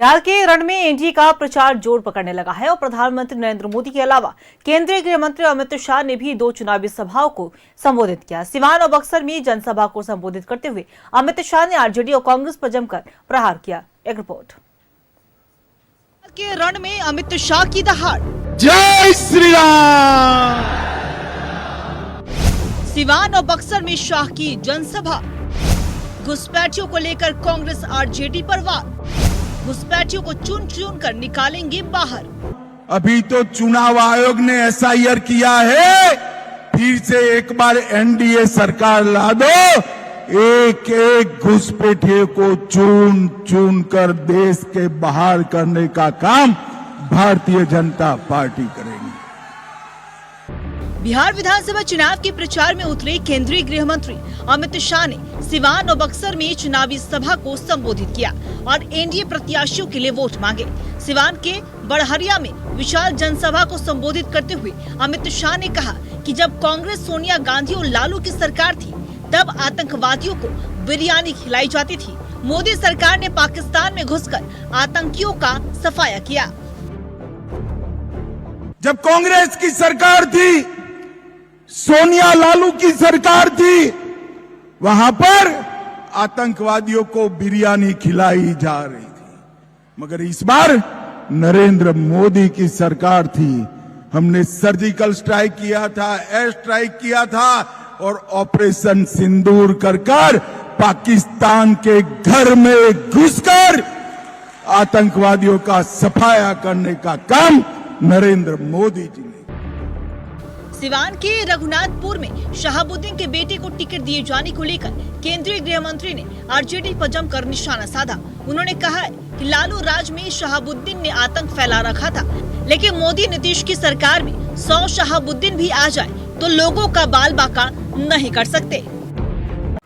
बिहार के रण में एनडीए का प्रचार जोर पकड़ने लगा है और प्रधानमंत्री नरेंद्र मोदी के अलावा केंद्रीय गृह मंत्री अमित शाह ने भी 2 चुनावी सभाओं को संबोधित किया। सिवान और बक्सर में जनसभा को संबोधित करते हुए अमित शाह ने आरजेडी और कांग्रेस पर जमकर प्रहार किया। एक रिपोर्ट। के रण में अमित शाह की दहाड़। जय श्री राम। सिवान और बक्सर में शाह की जनसभा। घुसपैठियों को लेकर कांग्रेस आरजेडी पर वार। घुसपैठियों को चुन चुन कर निकालेंगे बाहर। अभी तो चुनाव आयोग ने एसआईआर किया है, फिर से एक बार एनडीए सरकार ला दो। एक एक घुसपैठिए को चुन चुन कर देश के बाहर करने का काम भारतीय जनता पार्टी करेगी। बिहार विधानसभा चुनाव के प्रचार में उतरे केंद्रीय गृह मंत्री अमित शाह ने सिवान और बक्सर में चुनावी सभा को संबोधित किया और एनडीए प्रत्याशियों के लिए वोट मांगे। सिवान के बड़हरिया में विशाल जनसभा को संबोधित करते हुए अमित शाह ने कहा कि जब कांग्रेस सोनिया गांधी और लालू की सरकार थी तब आतंकवादियों को बिरयानी खिलाई जाती थी। मोदी सरकार ने पाकिस्तान में घुसकर आतंकियों का सफाया किया। जब कांग्रेस की सरकार थी, सोनिया लालू की सरकार थी, वहां पर आतंकवादियों को बिरयानी खिलाई जा रही थी। मगर इस बार नरेंद्र मोदी की सरकार थी, हमने सर्जिकल स्ट्राइक किया था, एयर स्ट्राइक किया था और ऑपरेशन सिंदूर कर पाकिस्तान के घर में घुसकर आतंकवादियों का सफाया करने का काम नरेंद्र मोदी जी ने। सिवान के रघुनाथपुर में शहाबुद्दीन के बेटे को टिकट दिए जाने को लेकर केंद्रीय गृह मंत्री ने आरजेडी पर जमकर निशाना साधा। उन्होंने कहा कि लालू राज में शहाबुद्दीन ने आतंक फैला रखा था, लेकिन मोदी नीतीश की सरकार में 100 शहाबुद्दीन भी आ जाए तो लोगों का बाल बाका नहीं कर सकते।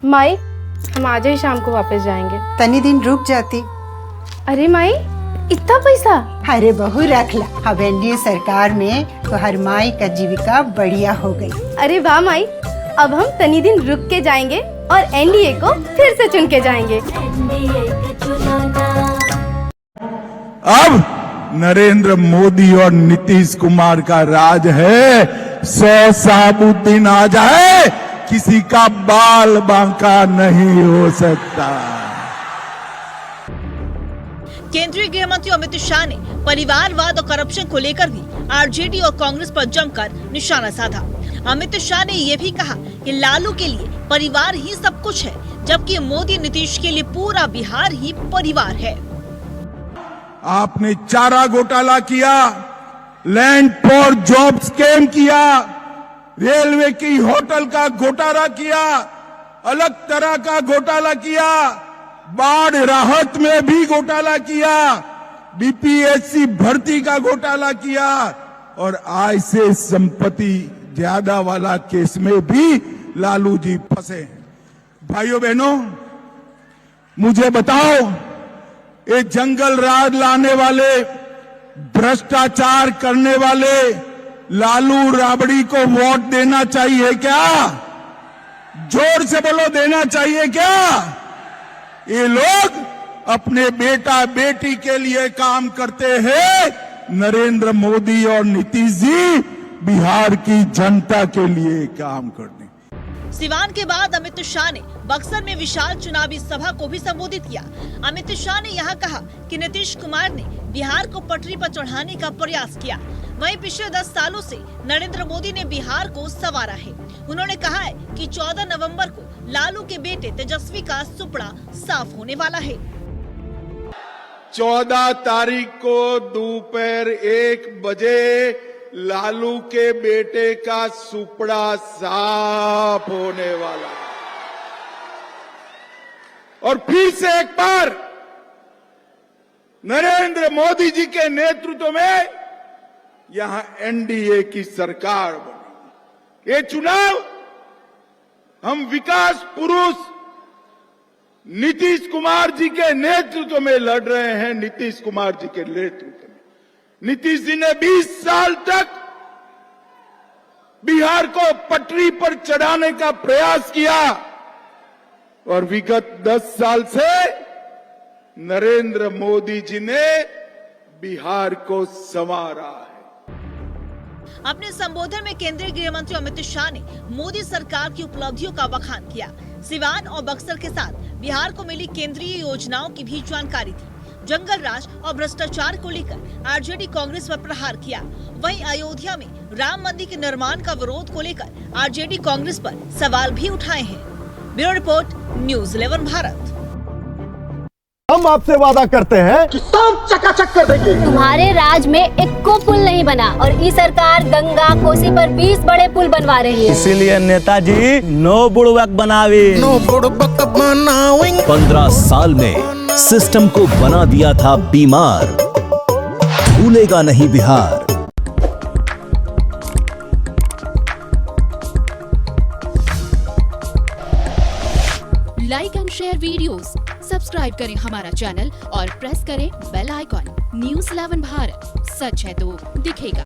माई, हम आज ही शाम को वापस जाएंगे। तनी दिन रुक जाती। अरे माई, इतना पैसा? अरे बहू रख ला, अब एनडीए सरकार में तो हर माई का जीविका बढ़िया हो गई। अरे वाह माई, अब हम तनी दिन रुक के जाएंगे और एनडीए को फिर से चुन के जाएंगे। अब नरेंद्र मोदी और नीतीश कुमार का राज है। 100 शहाबुद्दीन आ जाए, किसी का बाल बांका नहीं हो सकता। केंद्रीय गृह मंत्री अमित शाह ने परिवारवाद और करप्शन को लेकर भी आरजेडी और कांग्रेस पर जमकर निशाना साधा। अमित शाह ने यह भी कहा कि लालू के लिए परिवार ही सब कुछ है, जबकि मोदी नीतीश के लिए पूरा बिहार ही परिवार है। आपने चारा घोटाला किया, लैंड फॉर जॉब स्कैम किया, रेलवे की होटल का घोटाला किया, अलग तरह का घोटाला किया, बाढ़ राहत में भी घोटाला किया, बीपीएससी भर्ती का घोटाला किया और आय से संपत्ति ज्यादा वाला केस में भी लालू जी फंसे हैं। भाइयों बहनों, मुझे बताओ, ये जंगल राज लाने वाले, भ्रष्टाचार करने वाले लालू राबड़ी को वोट देना चाहिए क्या? जोर से बोलो, देना चाहिए क्या? ये लोग अपने बेटा बेटी के लिए काम करते हैं। नरेंद्र मोदी और नीतीश जी बिहार की जनता के लिए काम करते हैं। सिवान के बाद अमित शाह ने बक्सर में विशाल चुनावी सभा को भी संबोधित किया। अमित शाह ने यहां कहा कि नीतीश कुमार ने बिहार को पटरी पर चढ़ाने का प्रयास किया। वहीं पिछले 10 सालों से नरेंद्र मोदी ने बिहार को संवारा है। उन्होंने कहा है कि 14 नवंबर को लालू के बेटे तेजस्वी का सुपड़ा साफ होने वाला है। 14 तारीख को दोपहर 1 बजे लालू के बेटे का सुपड़ा साफ होने वाला है। और फिर से एक बार नरेंद्र मोदी जी के नेतृत्व में यहां एनडीए की सरकार बनी। ये चुनाव हम विकास पुरुष नीतीश कुमार जी के नेतृत्व में लड़ रहे हैं। नीतीश कुमार जी के नेतृत्व में नीतीश जी ने 20 साल तक बिहार को पटरी पर चढ़ाने का प्रयास किया और विगत 10 साल से नरेंद्र मोदी जी ने बिहार को संवारा है। अपने संबोधन में केंद्रीय गृह मंत्री अमित शाह ने मोदी सरकार की उपलब्धियों का बखान किया। सिवान और बक्सर के साथ बिहार को मिली केंद्रीय योजनाओं की भी जानकारी दी। जंगल राज और भ्रष्टाचार को लेकर आरजेडी कांग्रेस पर प्रहार किया। वहीं अयोध्या में राम मंदिर के निर्माण का विरोध को लेकर आरजेडी कांग्रेस पर सवाल भी उठाए हैं। Bureau report, news 11 Bharat. हम आपसे वादा करते हैं कि सब चकाचक कर देंगे। तुम्हारे राज में एक को पुल नहीं बना और ये सरकार गंगा कोसी पर 20 बड़े पुल बनवा रही है। इसीलिए नेताजी नो बुड़वक बनावे। 15 साल में सिस्टम को बना दिया था बीमार, भूलेगा नहीं Bihar. Like and share videos, subscribe करें हमारा चैनल और प्रेस करें बेल आइकॉन। न्यूज़ 11 भारत, सच है तो दिखेगा।